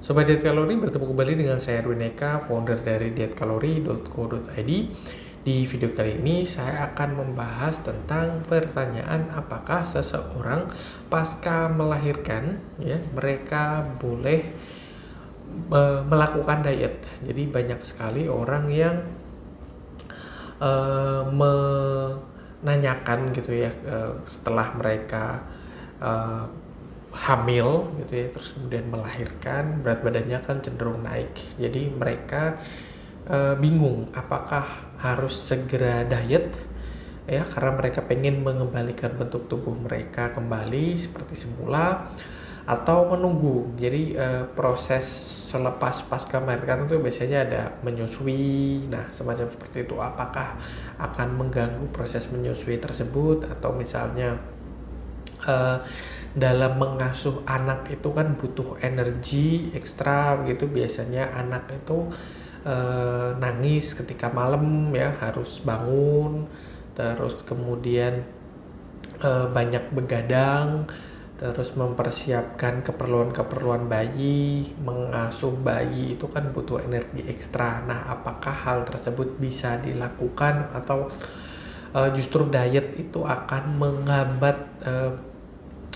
Sobat Diet Kalori, bertemu kembali dengan saya Erwin Eka, founder dari dietkalori.co.id. Di video kali ini saya akan membahas tentang pertanyaan apakah seseorang pasca melahirkan mereka boleh melakukan diet. Jadi banyak sekali orang yang menanyakan gitu ya, setelah mereka hamil gitu ya, terus kemudian melahirkan, berat badannya kan cenderung naik. Jadi mereka bingung apakah harus segera diet ya, karena mereka pengen mengembalikan bentuk tubuh mereka kembali seperti semula, atau menunggu. Jadi proses selepas pasca melahirkan itu biasanya ada menyusui. Nah, semacam seperti itu. Apakah akan mengganggu proses menyusui tersebut, atau misalnya dalam mengasuh anak itu kan butuh energi ekstra begitu. Biasanya anak itu nangis ketika malam ya, harus bangun, terus kemudian banyak begadang, terus mempersiapkan keperluan bayi. Mengasuh bayi itu kan butuh energi ekstra. Nah, apakah hal tersebut bisa dilakukan, atau justru diet itu akan menghambat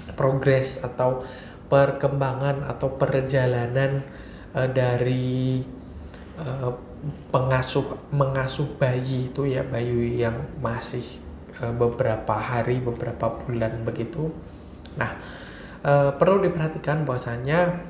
progres atau perkembangan atau perjalanan dari mengasuh bayi itu ya, bayi yang masih beberapa hari, beberapa bulan begitu. Nah, perlu diperhatikan bahwasanya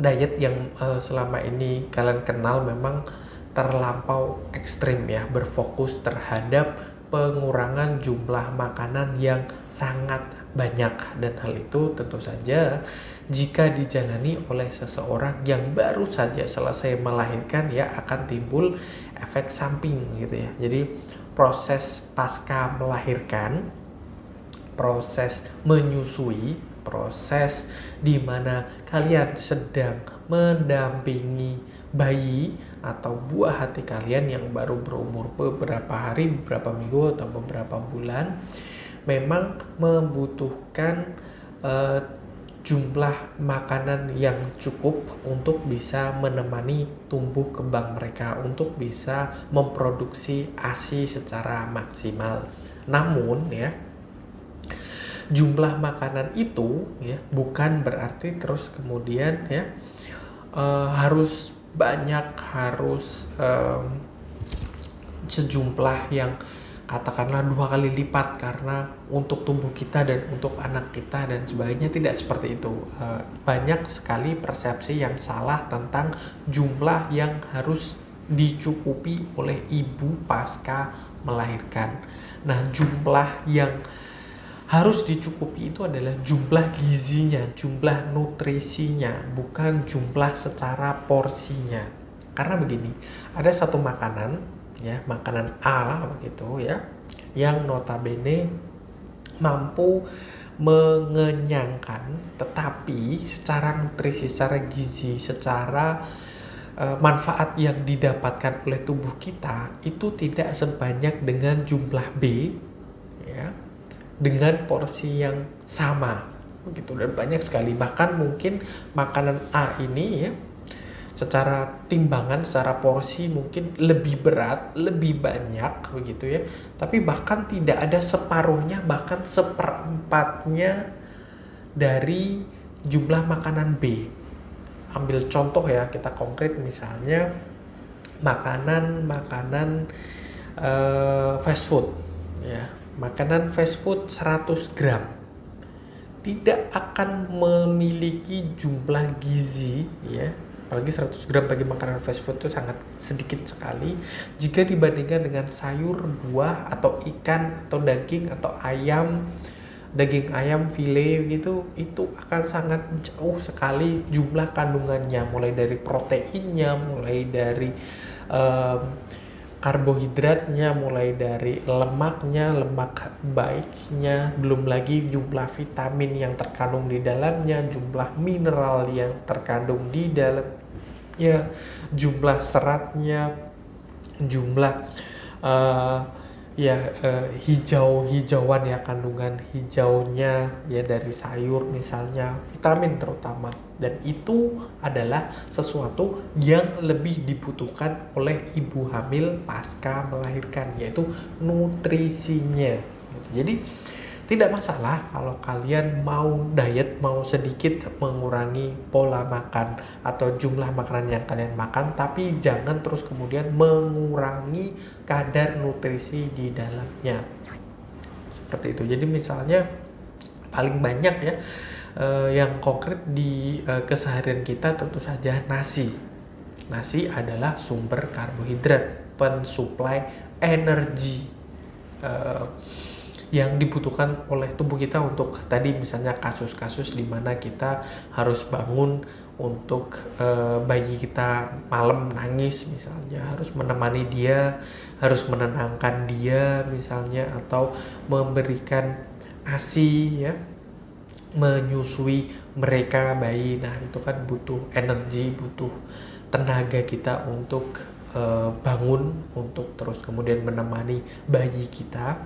diet yang selama ini kalian kenal memang terlampau ekstrim ya, berfokus terhadap pengurangan jumlah makanan yang sangat banyak, dan hal itu tentu saja jika dijalani oleh seseorang yang baru saja selesai melahirkan ya, akan timbul efek samping gitu ya. Jadi proses pasca melahirkan, proses menyusui, proses di mana kalian sedang mendampingi bayi atau buah hati kalian yang baru berumur beberapa hari, beberapa minggu, atau beberapa bulan, memang membutuhkan jumlah makanan yang cukup untuk bisa menemani tumbuh kembang mereka, untuk bisa memproduksi ASI secara maksimal. Namun ya, jumlah makanan itu ya bukan berarti terus kemudian ya harus banyak, harus sejumlah yang katakanlah 2 kali lipat karena untuk tubuh kita dan untuk anak kita dan sebagainya. Tidak seperti itu. Banyak sekali persepsi yang salah tentang jumlah yang harus dicukupi oleh ibu pasca melahirkan. Nah, jumlah yang harus dicukupi itu adalah jumlah gizinya, jumlah nutrisinya, bukan jumlah secara porsinya. Karena begini, ada satu makanan ya, makanan A begitu ya, yang notabene mampu mengenyangkan, tetapi secara nutrisi, secara gizi, secara manfaat yang didapatkan oleh tubuh kita itu tidak sebanyak dengan jumlah B ya, dengan porsi yang sama begitu. Dan banyak sekali, bahkan mungkin makanan A ini ya, secara timbangan, secara porsi mungkin lebih berat, lebih banyak begitu ya, tapi bahkan tidak ada separuhnya, bahkan seperempatnya dari jumlah makanan B. Ambil contoh ya, kita konkret, misalnya makanan fast food ya, makanan fast food 100 gram tidak akan memiliki jumlah gizi ya, apalagi 100 gram bagi makanan fast food itu sangat sedikit sekali jika dibandingkan dengan sayur, buah, atau ikan, atau daging, atau ayam, daging ayam file gitu. Itu akan sangat jauh sekali jumlah kandungannya, mulai dari proteinnya, mulai dari karbohidratnya, mulai dari lemaknya, lemak baiknya, belum lagi jumlah vitamin yang terkandung di dalamnya, jumlah mineral yang terkandung di dalamnya, jumlah seratnya, jumlah ya hijauan ya, kandungan hijaunya ya dari sayur misalnya, vitamin terutama, dan itu adalah sesuatu yang lebih dibutuhkan oleh ibu hamil pasca melahirkan, yaitu nutrisinya. Jadi tidak masalah kalau kalian mau diet, mau sedikit mengurangi pola makan atau jumlah makanan yang kalian makan, tapi jangan terus kemudian mengurangi kadar nutrisi di dalamnya. Seperti itu. Jadi misalnya paling banyak ya yang konkret di keseharian kita tentu saja nasi. Nasi adalah sumber karbohidrat, pensuplai energi yang dibutuhkan oleh tubuh kita untuk tadi misalnya kasus-kasus di mana kita harus bangun untuk bayi kita malam nangis misalnya, harus menemani dia, harus menenangkan dia misalnya, atau memberikan ASI ya, menyusui mereka bayi. Nah itu kan butuh energi, butuh tenaga kita untuk bangun, untuk terus kemudian menemani bayi kita.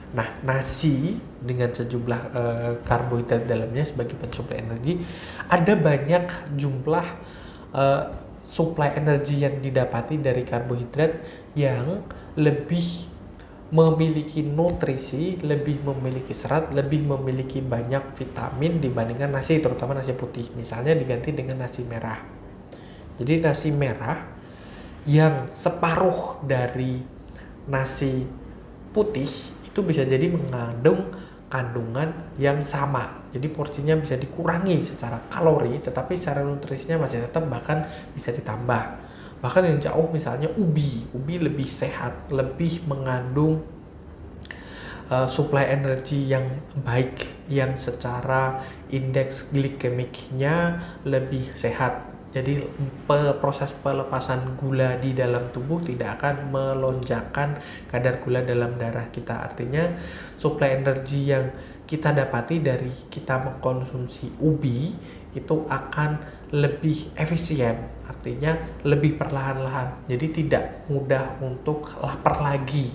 Nah, nasi dengan sejumlah karbohidrat dalamnya sebagai pensuplai energi, ada banyak jumlah suplai energi yang didapati dari karbohidrat yang lebih memiliki nutrisi, lebih memiliki serat, lebih memiliki banyak vitamin dibandingkan nasi, terutama nasi putih. Misalnya diganti dengan nasi merah. Jadi nasi merah yang separuh dari nasi putih itu bisa jadi mengandung kandungan yang sama. Jadi porsinya bisa dikurangi secara kalori, tetapi secara nutrisinya masih tetap, bahkan bisa ditambah. Bahkan yang jauh misalnya ubi lebih sehat, lebih mengandung suplai energi yang baik, yang secara indeks glikemiknya lebih sehat. Jadi proses pelepasan gula di dalam tubuh tidak akan melonjakkan kadar gula dalam darah kita. Artinya suplai energi yang kita dapati dari kita mengkonsumsi ubi itu akan lebih efisien, artinya lebih perlahan-lahan. Jadi tidak mudah untuk lapar lagi.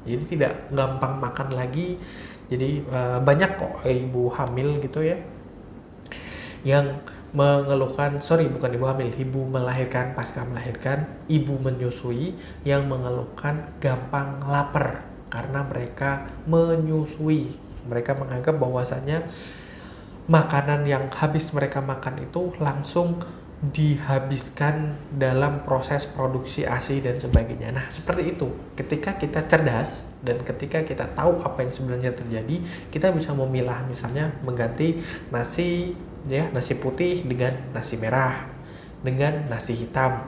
Jadi tidak gampang makan lagi. Jadi banyak kok ibu hamil gitu ya yang mengeluhkan, bukan ibu hamil, ibu melahirkan, pasca melahirkan, ibu menyusui yang mengeluhkan gampang lapar karena mereka menyusui. Mereka menganggap bahwasannya makanan yang habis mereka makan itu langsung dihabiskan dalam proses produksi ASI dan sebagainya. Nah, seperti itu. Ketika kita cerdas dan ketika kita tahu apa yang sebenarnya terjadi, kita bisa memilah, misalnya mengganti nasi putih dengan nasi merah, dengan nasi hitam,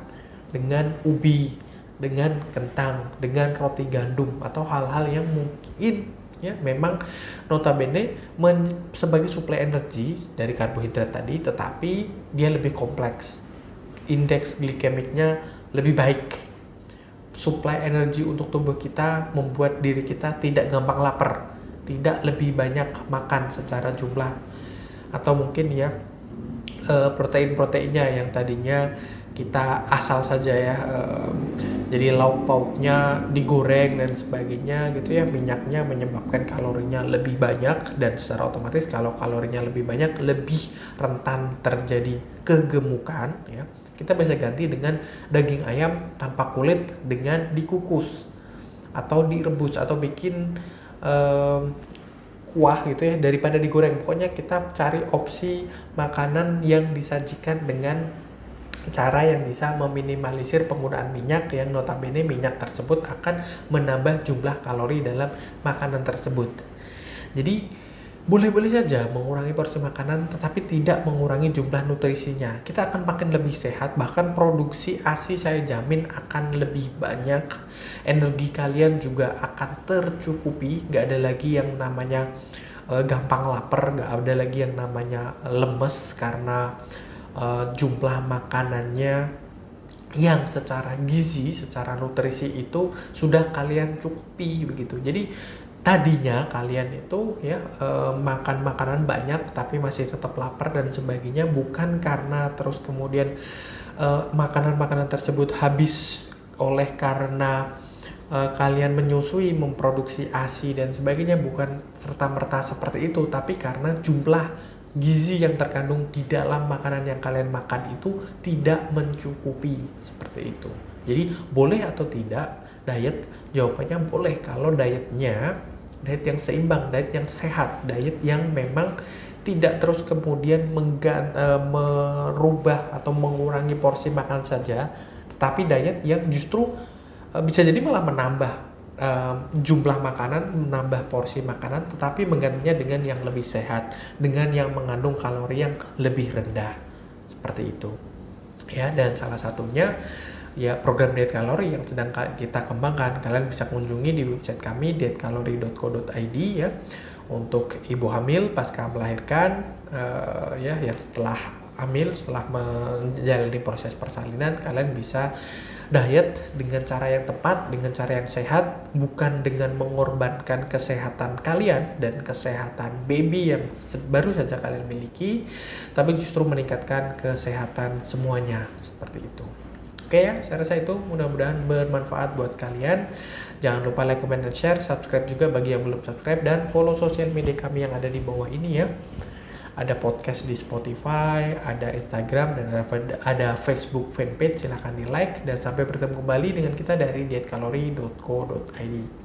dengan ubi, dengan kentang, dengan roti gandum, atau hal-hal yang mungkin ya memang notabene sebagai suplai energi dari karbohidrat tadi, tetapi dia lebih kompleks, indeks glikemiknya lebih baik, suplai energi untuk tubuh kita, membuat diri kita tidak gampang lapar, tidak lebih banyak makan secara jumlah, atau mungkin ya protein-proteinnya yang tadinya kita asal saja ya, jadi lauk pauknya digoreng dan sebagainya gitu ya, minyaknya menyebabkan kalorinya lebih banyak, dan secara otomatis kalau kalorinya lebih banyak lebih rentan terjadi kegemukan ya. Kita bisa ganti dengan daging ayam tanpa kulit dengan dikukus atau direbus atau bikin kuah gitu ya, daripada digoreng. Pokoknya kita cari opsi makanan yang disajikan dengan cara yang bisa meminimalisir penggunaan minyak, yang notabene minyak tersebut akan menambah jumlah kalori dalam makanan tersebut. Jadi boleh-boleh saja mengurangi porsi makanan tetapi tidak mengurangi jumlah nutrisinya. Kita akan makin lebih sehat, bahkan produksi ASI saya jamin akan lebih banyak. Energi kalian juga akan tercukupi, gak ada lagi yang namanya gampang lapar, gak ada lagi yang namanya lemes karena jumlah makanannya yang secara gizi, secara nutrisi itu sudah kalian cukupi begitu. Jadi tadinya kalian itu ya makan makanan banyak tapi masih tetap lapar dan sebagainya, bukan karena terus kemudian makanan-makanan tersebut habis oleh karena kalian menyusui, memproduksi ASI dan sebagainya, bukan serta-merta seperti itu, tapi karena jumlah gizi yang terkandung di dalam makanan yang kalian makan itu tidak mencukupi, seperti itu. Jadi boleh atau tidak diet? Jawabannya boleh kalau dietnya diet yang seimbang, diet yang sehat, diet yang memang tidak terus kemudian merubah atau mengurangi porsi makan saja, tetapi diet yang justru bisa jadi malah menambah jumlah makanan, menambah porsi makanan, tetapi menggantinya dengan yang lebih sehat, dengan yang mengandung kalori yang lebih rendah, seperti itu ya. Dan salah satunya ya program diet kalori yang sedang kita kembangkan. Kalian bisa kunjungi di website kami dietkalori.co.id ya, untuk ibu hamil pasca melahirkan, ya yang setelah hamil, setelah menjalani proses persalinan, kalian bisa diet dengan cara yang tepat, dengan cara yang sehat, bukan dengan mengorbankan kesehatan kalian dan kesehatan baby yang baru saja kalian miliki, tapi justru meningkatkan kesehatan semuanya, seperti itu. Oke ya, saya rasa itu mudah-mudahan bermanfaat buat kalian. Jangan lupa like, comment, dan share, subscribe juga bagi yang belum subscribe, dan follow sosial media kami yang ada di bawah ini ya. Ada podcast di Spotify, ada Instagram, dan ada Facebook fanpage. Silahkan di like, dan sampai bertemu kembali dengan kita dari dietkalori.co.id.